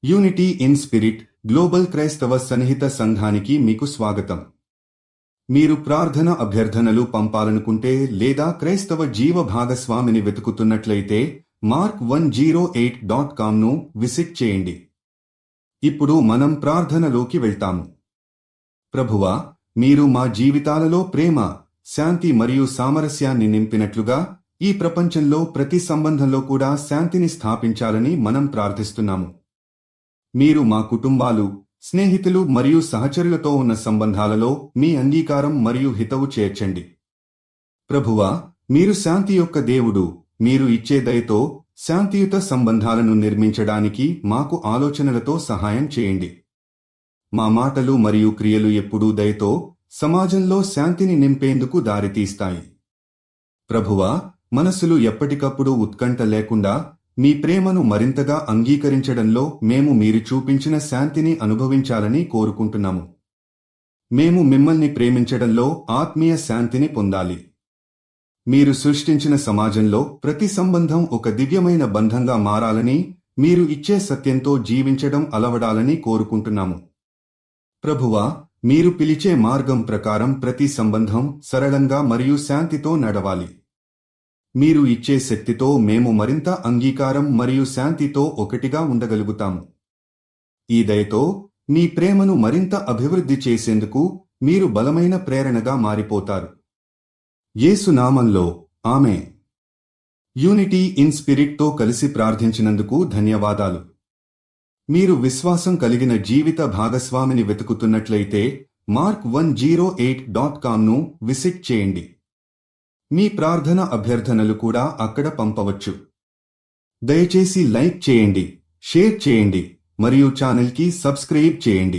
Unity in spirit global క్రైస్తవ సన్నిహిత సంఘానికి మీకు స్వాగతం. మీరు ప్రార్థన అభ్యర్థనలు పంపాలనుకుంటే లేదా క్రైస్తవ జీవ భాగస్వామిని వెతుకుతున్నట్లయితే mark108.com ను విజిట్ చేయండి. ఇప్పుడు మనం ప్రార్థనలోకి వెళ్తాము. ప్రభువా, మీరు మా జీవితాలలో ప్రేమ, శాంతి మరియు సామరస్యాన్ని నింపినట్లుగా ఈ ప్రపంచంలో ప్రతి సంబంధంలో కూడా శాంతిని స్థాపించాలని మనం ప్రార్థిస్తున్నాము. మీరు మా కుటుంబాలు, స్నేహితులు మరియు సహచరులతో ఉన్న సంబంధాలలో మీ అంగీకారం మరియు హితవు చేర్చండి. ప్రభువా, మీరు శాంతి యొక్క దేవుడు. మీరు ఇచ్చే దయతో శాంతియుత సంబంధాలను నిర్మించడానికి మాకు ఆలోచనలతో సహాయం చేయండి. మా మాటలు మరియు క్రియలు ఎప్పుడూ దయతో సమాజంలో శాంతిని నింపేందుకు దారితీస్తాయి. ప్రభువా, మనసులు ఎప్పటికప్పుడు ఉత్కంఠ లేకుండా మీ ప్రేమను మరింతగా అంగీకరించడంలో మేము మీరు చూపించిన శాంతిని అనుభవించాలని కోరుకుంటున్నాము. మేము మిమ్మల్ని ప్రేమించడంలో ఆత్మీయ శాంతిని పొందాలి. మీరు సృష్టించిన సమాజంలో ప్రతి సంబంధం ఒక దివ్యమైన బంధంగా మారాలని, మీరు ఇచ్చే సత్యంతో జీవించడం అలవడాలని కోరుకుంటున్నాము. ప్రభువా, మీరు పిలిచే మార్గం ప్రకారం ప్రతి సంబంధం సరళంగా మరియు శాంతితో నడవాలి. మీరు ఇచ్చే శక్తితో మేము మరింత అంగీకారం మరియు శాంతితో ఒకటిగా ఉండగలుగుతాము. ఈ దయతో మీ ప్రేమను మరింత అభివృద్ధి చేసేందుకు మీరు బలమైన ప్రేరణగా మారిపోతారు. యేసు నామంలో ఆమేన్. యూనిటీ ఇన్ స్పిరిట్తో కలిసి ప్రార్థించినందుకు ధన్యవాదాలు. మీరు విశ్వాసం కలిగిన జీవిత భాగస్వామిని వెతుకుతున్నట్లయితే mark108.com ను విజిట్ చేయండి. మీ ప్రార్థన అభ్యర్థనలు కూడా అక్కడ పంపవచ్చు. దయచేసి లైక్ చేయండి, షేర్ చేయండి మరియు ఛానల్కి సబ్స్క్రైబ్ చేయండి.